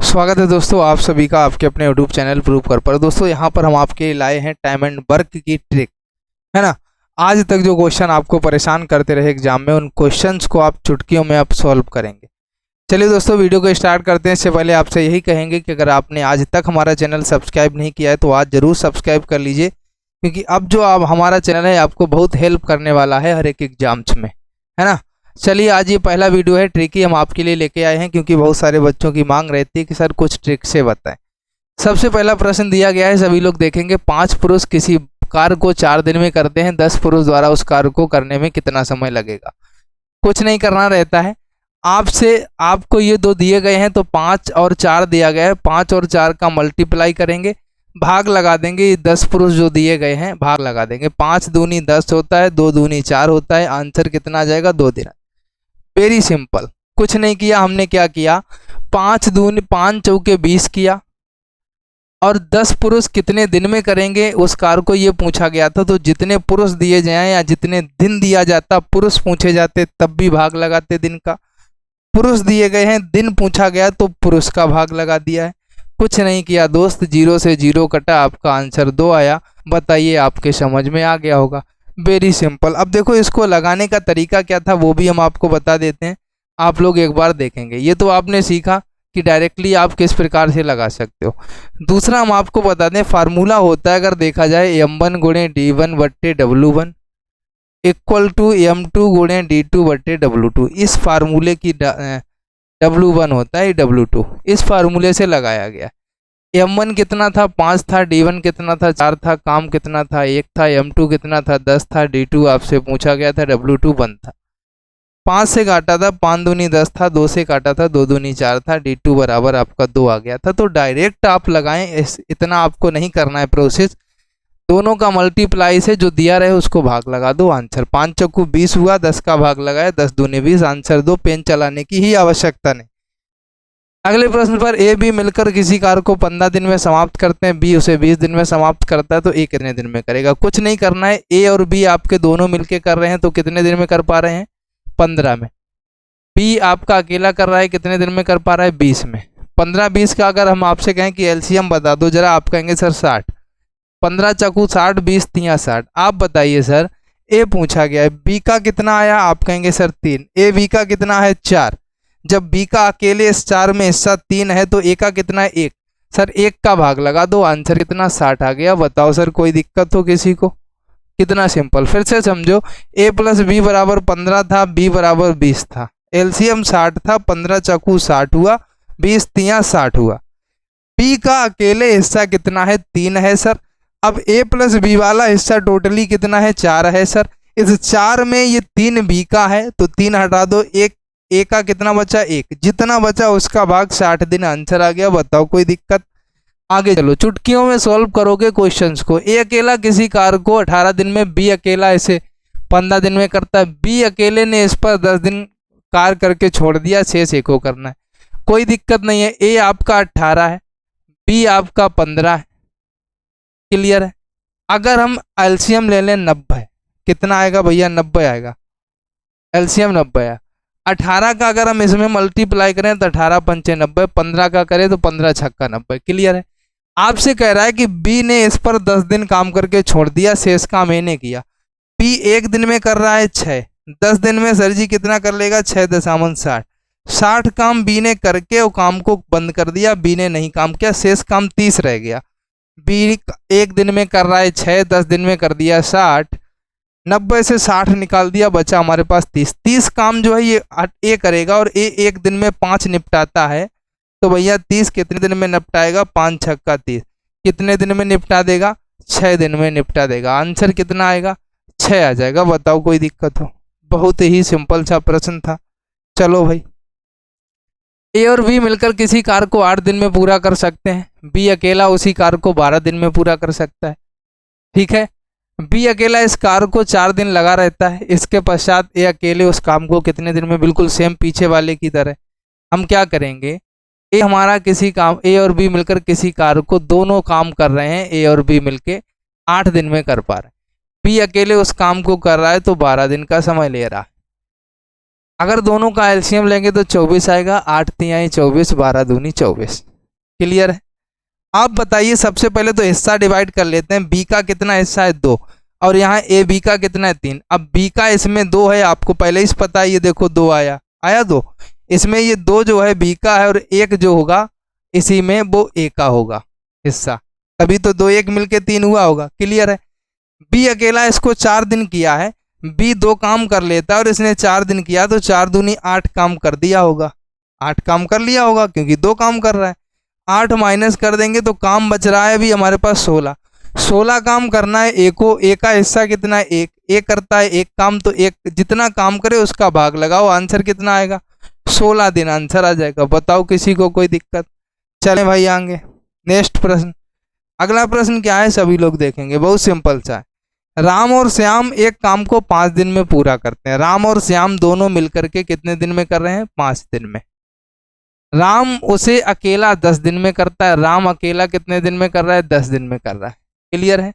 स्वागत है दोस्तों आप सभी का आपके अपने यूट्यूब चैनल प्रूव कर पर। दोस्तों यहाँ पर हम आपके लिए लाए हैं टाइम एंड वर्क की ट्रिक, है ना। आज तक जो क्वेश्चन आपको परेशान करते रहे एग्जाम में, उन क्वेश्चंस को आप चुटकियों में आप सॉल्व करेंगे। चलिए दोस्तों वीडियो को स्टार्ट करते हैं। इससे पहले आपसे यही कहेंगे कि अगर आपने आज तक हमारा चैनल सब्सक्राइब नहीं किया है तो आज ज़रूर सब्सक्राइब कर लीजिए, क्योंकि अब जो आप हमारा चैनल है आपको बहुत हेल्प करने वाला है हर एक एग्जाम्स में, है ना। चलिए आज ये पहला वीडियो है, ट्रिक ही हम आपके लिए लेके आए हैं, क्योंकि बहुत सारे बच्चों की मांग रहती है कि सर कुछ ट्रिक से बताएं। सबसे पहला प्रश्न दिया गया है, सभी लोग देखेंगे। 5 पुरुष किसी कार्य को 4 दिन में करते हैं, 10 पुरुष द्वारा उस कार्य को करने में कितना समय लगेगा। कुछ नहीं करना रहता है आपको ये दो दिए गए हैं तो 5 और 4 दिया गया है। 5 और 4 का मल्टीप्लाई करेंगे, भाग लगा देंगे। 10 पुरुष जो दिए गए हैं भाग लगा देंगे। 5 दूनी 10 होता है, 2 दूनी 4 होता है। आंसर कितना आ जाएगा? 2 दिन। वेरी सिंपल, कुछ नहीं किया हमने। क्या किया? 5 चौके 20 किया, और 10 पुरुष कितने दिन में करेंगे उस कार्य को ये पूछा गया था। तो जितने पुरुष दिए जाएं या जितने दिन दिया जाता, पुरुष पूछे जाते तब भी भाग लगाते दिन का। पुरुष दिए गए हैं, दिन पूछा गया तो पुरुष का भाग लगा दिया है। कुछ नहीं किया दोस्त, 0 से 0 कटा, आपका आंसर 2 आया। बताइए, आपके समझ में आ गया होगा। Very simple. अब देखो इसको लगाने का तरीका क्या था वो भी हम आपको बता देते हैं, आप लोग एक बार देखेंगे। ये तो आपने सीखा कि डायरेक्टली आप किस प्रकार से लगा सकते हो। दूसरा हम आपको बता दें, फार्मूला होता है अगर देखा जाए m1 गुणे d1 बट्टे w1 इक्वल टू m2 गुणे d2 बट्टे w2। इस फार्मूले की w1 होता है w2, इस फार्मूले से लगाया गया। m1 कितना था? 5 था। d1 कितना था? 4 था। काम कितना था? 1 था। m2 कितना था? 10 था। d2 आपसे पूछा गया था, w2 1 था। 5 से काटा था, 5 दूनी 10 था। 2 से काटा था, 2 दूनी 4 था। d2 बराबर आपका 2 आ गया था। तो डायरेक्ट आप लगाएं, इतना आपको नहीं करना है प्रोसेस। दोनों का मल्टीप्लाई से जो दिया रहे उसको भाग लगा दो, आंसर 5 चौकू 20 हुआ। 10 का भाग लगाया, 10 दूनी 20, आंसर 2। पेन चलाने की ही आवश्यकता नहीं। अगले प्रश्न पर, ए बी मिलकर किसी कार्य को 15 दिन में समाप्त करते हैं, बी उसे 20 दिन में समाप्त करता है, तो ए कितने दिन में करेगा? कुछ नहीं करना है। ए और बी आपके दोनों मिलके कर रहे हैं तो कितने दिन में कर पा रहे हैं? 15 में। बी आपका अकेला कर रहा है, कितने दिन में कर पा रहा है? 20 में। 15-20 का अगर हम आपसे कहें कि एलसीएम बता दो जरा, आप कहेंगे सर 60। 15 चकू 60, 20 तिया 60। आप बताइए सर, ए पूछा गया है, बी का कितना आया? आप कहेंगे सर 3। ए बी का कितना है? 4। जब बी का अकेले इस 4 में हिस्सा 3 है तो ए का कितना है? 1। सर 1 का भाग लगा दो, आंसर कितना? 60 आ गया। बताओ सर, कोई दिक्कत हो किसी को? कितना सिंपल। फिर से समझो, a प्लस बी बराबर 15 था, b बराबर 20 था। एलसीएम 60 था। 15 चकू 60 हुआ, 20 तिया 60 हुआ। b का अकेले हिस्सा कितना है? 3 है सर। अब a प्लस बी वाला हिस्सा टोटली कितना है? 4 है सर। इस 4 में ये 3 b का है तो 3 हटा दो, 1 ए का कितना बचा? 1। जितना बचा उसका भाग 60 दिन, आंसर आ गया। बताओ कोई दिक्कत? आगे चलो, चुटकियों में सॉल्व करोगे क्वेश्चंस को। ए अकेला किसी कार्य को 18 दिन में, बी अकेला इसे 15 दिन में करता है। बी अकेले ने इस पर 10 दिन कार्य करके छोड़ दिया, शेष ए को करना है। कोई दिक्कत नहीं है। ए आपका 18 है, बी आपका 15 है। क्लियर है? अगर हम एलसीएम ले लें 90, कितना आएगा भैया? 90 आएगा। एलसीएम 90 है। 18 का अगर हम इसमें मल्टीप्लाई करें तो 18 पंचे 90, 15 का करें तो 15 छक्का 90। क्लियर है? आपसे कह रहा है कि बी ने इस पर 10 दिन काम करके छोड़ दिया, शेष काम ए ने किया। बी 1 दिन में कर रहा है 6, 10 दिन में सर जी कितना कर लेगा? 6 × 60 काम बी ने करके वो काम को बंद कर दिया, बी ने नहीं काम किया, शेष काम 30 रह गया। बी 1 दिन में कर रहा है 6, 10 दिन में कर दिया 60, 90 से 60 निकाल दिया, बचा हमारे पास 30। 30 काम जो है ये ए करेगा, और ए 1 दिन में 5 निपटाता है। तो भैया 30 कितने दिन में निपटाएगा? 5 छक्का 30। कितने दिन में निपटा देगा? 6 दिन में निपटा देगा। आंसर कितना आएगा? 6 आ जाएगा। बताओ कोई दिक्कत हो? बहुत ही सिंपल सा प्रश्न था। चलो भाई, ए और बी मिलकर किसी कार्य को 8 दिन में पूरा कर सकते हैं, बी अकेला उसी कार्य को 12 दिन में पूरा कर सकता है। ठीक है? बी अकेला इस कार्य को 4 दिन लगा रहता है, इसके पश्चात ए अकेले उस काम को कितने दिन में? बिल्कुल सेम पीछे वाले की तरह हम क्या करेंगे, ए हमारा किसी काम, ए और बी मिलकर किसी कार्य को, दोनों काम कर रहे हैं, ए और बी मिलके 8 दिन में कर पा रहे हैं। बी अकेले उस काम को कर रहा है तो 12 दिन का समय ले रहा है। अगर दोनों का एलसीएम लेंगे तो 24 आएगा। 8 तिहाई 24, 12 दूनी 24। क्लियर है। आप बताइए, सबसे पहले तो हिस्सा डिवाइड कर लेते हैं। बी का कितना हिस्सा है 2, और यहाँ ए बी का कितना है 3। अब बी का इसमें 2 है, आपको पहले ही पता है, ये देखो 2 आया आया 2, इसमें ये 2 जो है बी का है, और 1 जो होगा इसी में वो ए का होगा हिस्सा, तभी तो 2 1 मिलके 3 हुआ होगा। क्लियर है। बी अकेला इसको 4 दिन किया है, बी 2 काम कर लेता है और इसने 4 दिन किया, तो 4 दूनी 8 काम कर दिया होगा, 8 काम कर लिया होगा क्योंकि 2 काम कर रहा है। 8 माइनस कर देंगे तो काम बच रहा है अभी हमारे पास 16। 16 काम करना है ए को, ए का हिस्सा कितना है 1, ए करता है 1 काम, तो 1 जितना काम करे उसका भाग लगाओ, आंसर कितना आएगा 16 दिन आंसर आ जाएगा। बताओ किसी को कोई दिक्कत। चले भाई आगे नेक्स्ट प्रश्न। अगला प्रश्न क्या है सभी लोग देखेंगे, बहुत सिंपल सा है। राम और श्याम एक काम को 5 दिन में पूरा करते हैं। राम और श्याम दोनों मिलकर के कितने दिन में कर रहे हैं 5 दिन में। राम उसे अकेला 10 दिन में करता है, राम अकेला कितने दिन में कर रहा है 10 दिन में कर रहा है। क्लियर है,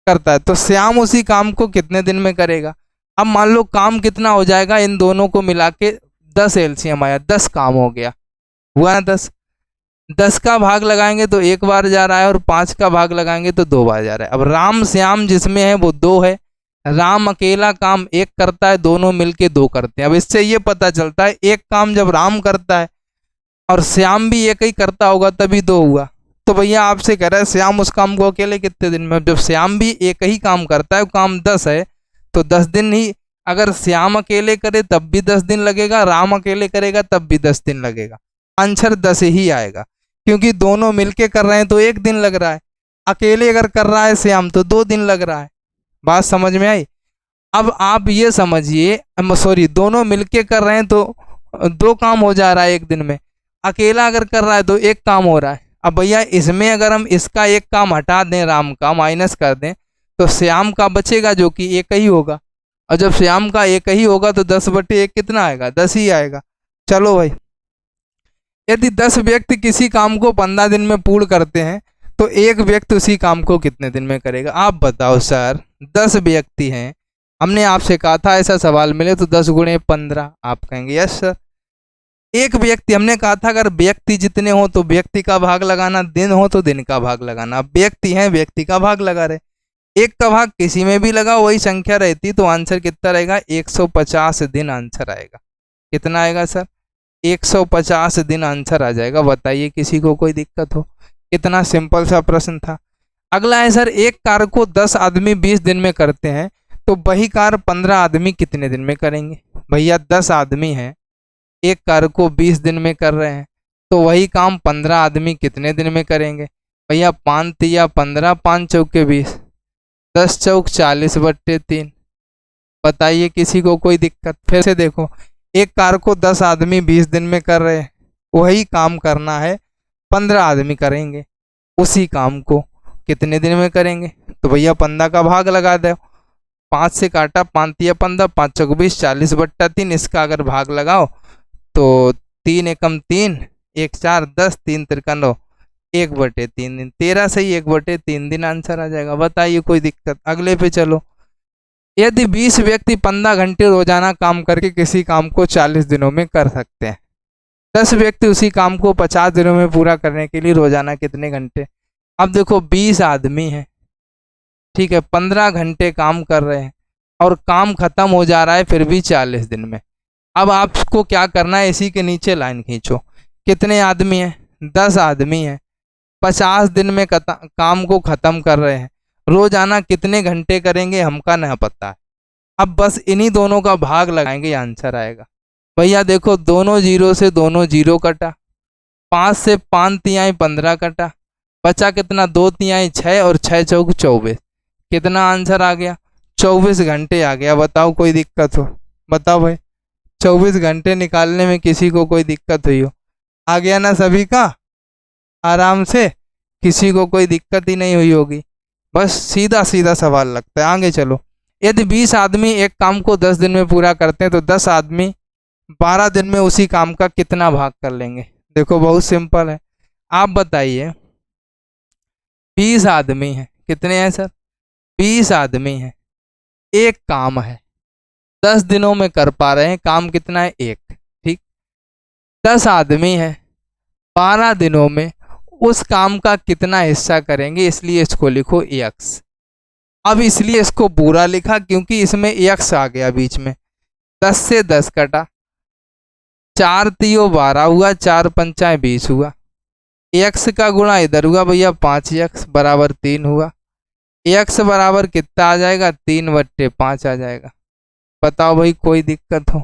करता है। तो श्याम उसी काम को कितने दिन में करेगा। अब मान लो काम कितना हो जाएगा, इन दोनों को मिला के 10 एलसीएम आया, 10 काम हो गया, हुआ ना 10। 10 का भाग लगाएंगे तो 1 बार जा रहा है, और 5 का भाग लगाएंगे तो 2 बार जा रहा है। अब राम श्याम जिसमें है वो 2 है, राम अकेला काम 1 करता है, दोनों मिलके 2 करते हैं। अब इससे ये पता चलता है एक काम जब राम करता है और श्याम भी एक ही करता होगा तभी 2 हुआ। तो भैया आपसे कह रहा है श्याम उस काम को अकेले कितने दिन में। जब श्याम भी एक ही काम करता है, काम 10 है, तो 10 दिन ही। अगर श्याम अकेले करे तब भी 10 दिन लगेगा, राम अकेले करेगा तब भी 10 दिन लगेगा, आंसर 10 ही आएगा। क्योंकि दोनों मिलके कर रहे हैं तो 1 दिन लग रहा है, अकेले अगर कर रहा है श्याम तो 2 दिन लग रहा है। बात समझ में आई। अब आप ये समझिए, सॉरी, दोनों मिलके कर रहे हैं तो 2 काम हो जा रहा है 1 दिन में, अकेला अगर कर रहा है तो 1 काम हो रहा है। अब भैया इसमें अगर हम इसका 1 काम हटा दें, राम का माइनस कर दें, तो श्याम का बचेगा जो कि 1 ही होगा, और जब श्याम का 1 ही होगा तो 10/1 कितना आएगा 10 ही आएगा। चलो भाई, यदि 10 व्यक्ति किसी काम को 15 दिन में पूर्ण करते हैं तो एक व्यक्ति उसी काम को कितने दिन में करेगा। आप बताओ सर, 10 व्यक्ति हैं, हमने आपसे कहा था ऐसा सवाल मिले तो 10 गुणे 15, आप कहेंगे यस सर। एक व्यक्ति, हमने कहा था अगर व्यक्ति जितने हो तो व्यक्ति का भाग लगाना, दिन हो तो दिन का भाग लगाना। व्यक्ति हैं, व्यक्ति का भाग लगा रहे, 1 का भाग किसी में भी लगा वही संख्या रहती, तो आंसर कितना रहेगा 150 दिन आंसर आएगा। कितना आएगा सर 150 दिन आंसर आ जाएगा। बताइए किसी को कोई दिक्कत हो। कितना सिंपल सा प्रश्न था। अगला है सर, एक कार्य को 10 आदमी 20 दिन में करते हैं तो वही कार्य 15 आदमी कितने दिन में करेंगे। भैया 10 आदमी हैं, एक कार्य को 20 दिन में कर रहे हैं, तो वही काम 15 आदमी कितने दिन में करेंगे। भैया 5 तिया 15, 5 चौके 20, 10 चौक 40/3। बताइए किसी को कोई दिक्कत। फिर से देखो, एक कार्य को 10 आदमी 20 दिन में कर रहे हैं, वही काम करना है 15 आदमी करेंगे, उसी काम को कितने दिन में करेंगे। तो भैया 15 का भाग लगा दो, 5 से काटा, 5 तिया 15, 5 चौक 20, 40/3। इसका अगर भाग लगाओ तो 3 एकम 3, 1 4 10, 3 तिरका 9, 1/3 दिन, 13 से ही 1/3 दिन आंसर आ जाएगा। बताइए कोई दिक्कत। अगले पे चलो। यदि 20 व्यक्ति 15 घंटे रोजाना काम करके किसी काम को 40 दिनों में कर सकते हैं, 10 व्यक्ति उसी काम को 50 दिनों में पूरा करने के लिए रोजाना कितने घंटे। अब देखो 20 आदमी हैं, ठीक है, 15 घंटे काम कर रहे हैं और काम खत्म हो जा रहा है फिर भी 40 दिन में। अब आपको क्या करना है, इसी के नीचे लाइन खींचो। कितने आदमी हैं 10 आदमी हैं, 50 दिन में काम को ख़त्म कर रहे हैं, रोजाना कितने घंटे करेंगे हमका नहीं पता है। अब बस इन्हीं दोनों का भाग लगाएंगे, आंसर आएगा। भैया देखो, दोनों जीरो से दोनों जीरो कटा, 5 से 5 तिहाई 15 कटा, बचा कितना 2 तिहाई 6 और 6 चौक 24। कितना आंसर आ गया 24 घंटे आ गया। बताओ कोई दिक्कत हो। बताओ भाई, 24 घंटे निकालने में किसी को कोई दिक्कत हुई हो। आ गया ना सभी का आराम से, किसी को कोई दिक्कत ही नहीं हुई होगी। बस सीधा सीधा सवाल लगता है। आगे चलो। यदि 20 आदमी एक काम को 10 दिन में पूरा करते हैं तो 10 आदमी 12 दिन में उसी काम का कितना भाग कर लेंगे। देखो बहुत सिंपल है। आप बताइए, 20 आदमी हैं, कितने हैं सर 20 आदमी हैं, एक काम है 10 दिनों में कर पा रहे हैं, काम कितना है 1, ठीक। 10 आदमी हैं, 12 दिनों में उस काम का कितना हिस्सा करेंगे, इसलिए इसको लिखो x। अब इसलिए इसको बुरा लिखा क्योंकि इसमें x आ गया बीच में। 10 से 10 कटा, 4 तियो 12 हुआ, 4 पंचाएं 20 हुआ। x का गुणा इधर हुआ भैया 5x बराबर 3 हुआ। x बराबर कितना आ जाएगा, 3/5 आ जाएगा। बताओ भाई कोई दिक्कत हो,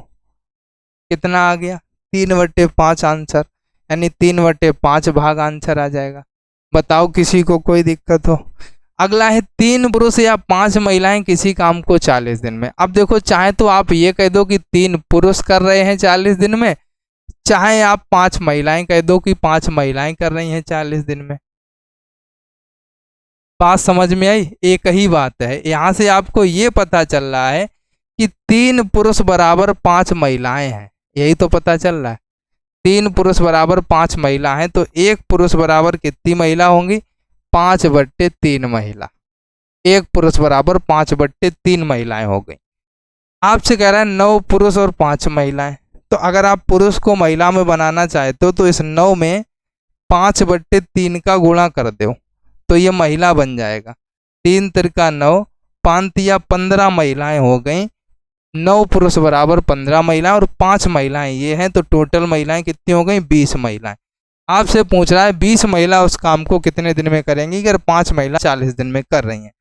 कितना आ गया 3/5 आंसर, यानी 3/5 भाग आंसर आ जाएगा। बताओ किसी को कोई दिक्कत हो। अगला है 3 पुरुष या 5 महिलाएं किसी काम को 40 दिन में। अब देखो चाहे तो आप ये कह दो कि 3 पुरुष कर रहे हैं 40 दिन में, चाहे आप 5 महिलाएं कह दो कि 5 महिलाएं कर रही हैं 40 दिन में। बात समझ में आई? एक ही बात है। यहाँ से आपको ये पता चल रहा है कि 3 पुरुष बराबर 5 महिलाएं हैं, यही तो पता चल रहा है। 3 पुरुष बराबर 5 महिला हैं, तो 1 पुरुष बराबर कितनी महिला होंगी, 5/3 महिला। 1 पुरुष बराबर 5/3 महिलाएं हो गई। आपसे कह रहा है 9 पुरुष और 5 महिलाएं, तो अगर आप पुरुष को महिला में बनाना चाहते हो तो इस 9 में 5/3 का गुणा कर दो तो ये महिला बन जाएगा। 3 तिरका 9, 5 तिया 15 महिलाएं हो गई। 9 पुरुष बराबर 15 महिलाएं और 5 महिलाएं ये हैं, तो टोटल महिलाएं कितनी हो गई, 20 महिलाएं। आपसे पूछ रहा है 20 महिला उस काम को कितने दिन में करेंगी, अगर 5 महिला 40 दिन में कर रही हैं।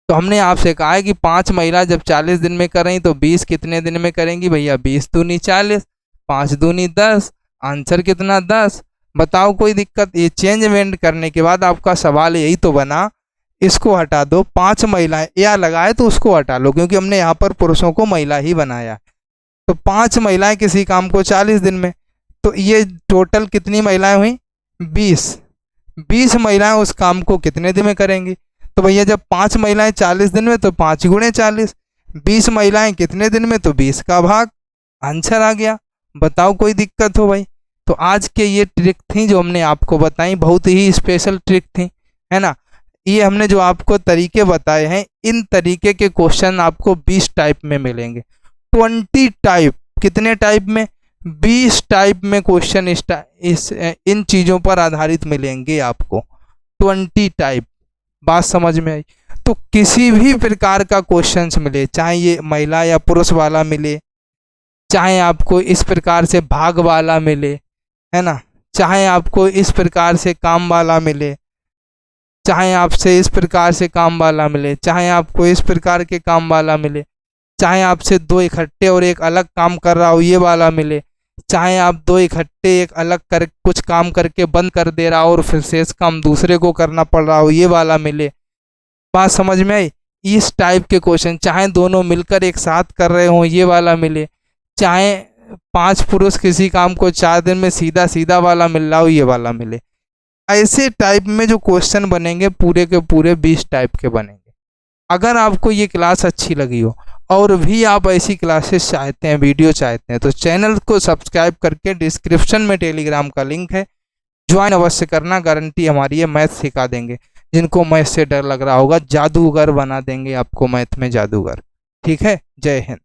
तो हमने आपसे कहा है कि 5 महिला जब 40 दिन में कर रही तो 20 कितने दिन में करेंगी भैया, 20 दूनी 40, 5 दूनी 10, आंसर कितना 10। बताओ कोई दिक्कत? ये चेंजमेंट करने के बाद आपका सवाल यही तो बना, इसको हटा दो, 5 महिलाएं या लगाए तो उसको हटा लो क्योंकि हमने यहाँ पर पुरुषों को महिला ही बनाया। तो 5 महिलाएं किसी काम को 40 दिन में, तो ये टोटल कितनी महिलाएं हुई, 20। 20 महिलाएं उस काम को कितने दिन में करेंगी, तो भैया जब 5 महिलाएं 40 दिन में तो 5 गुणे 40, 20 महिलाएं कितने दिन में, तो 20 का भाग, आंसर आ गया। बताओ कोई दिक्कत हो भाई? तो आज के ये ट्रिक थी जो हमने आपको बताई, बहुत ही स्पेशल ट्रिक थी, है ना। ये हमने जो आपको तरीके बताए हैं, इन तरीके के क्वेश्चन आपको 20 टाइप में मिलेंगे। 20 टाइप, कितने टाइप में, 20 टाइप में क्वेश्चन इन चीज़ों पर आधारित मिलेंगे आपको, 20 टाइप। बात समझ में आई? तो किसी भी प्रकार का क्वेश्चन मिले, चाहे ये महिला या पुरुष वाला मिले, चाहे आपको इस प्रकार से भाग वाला मिले, है ना, चाहे आपको इस प्रकार से काम वाला मिले, चाहे आपसे इस प्रकार से काम वाला मिले, चाहे आपको इस प्रकार के काम वाला मिले, चाहे आपसे 2 इकट्ठे और एक अलग काम कर रहा हो ये वाला मिले, चाहे आप 2 इकट्ठे एक अलग कर कुछ काम करके बंद कर दे रहा हो और फिर शेष काम दूसरे को करना पड़ रहा हो ये वाला मिले। बात समझ में आई? इस टाइप के क्वेश्चन, चाहे दोनों मिलकर एक साथ कर रहे हो ये वाला मिले, चाहे 5 पुरुष किसी काम को 4 दिन में सीधा सीधा वाला मिल रहा हो ये वाला मिले। ऐसे टाइप में जो क्वेश्चन बनेंगे पूरे के पूरे 20 टाइप के बनेंगे। अगर आपको ये क्लास अच्छी लगी हो और भी आप ऐसी क्लासेस चाहते हैं, वीडियो चाहते हैं, तो चैनल को सब्सक्राइब करके डिस्क्रिप्शन में टेलीग्राम का लिंक है, ज्वाइन अवश्य करना। गारंटी हमारी है, मैथ सिखा देंगे। जिनको मैथ से डर लग रहा होगा, जादूगर बना देंगे आपको, मैथ में जादूगर। ठीक है, जय हिंद।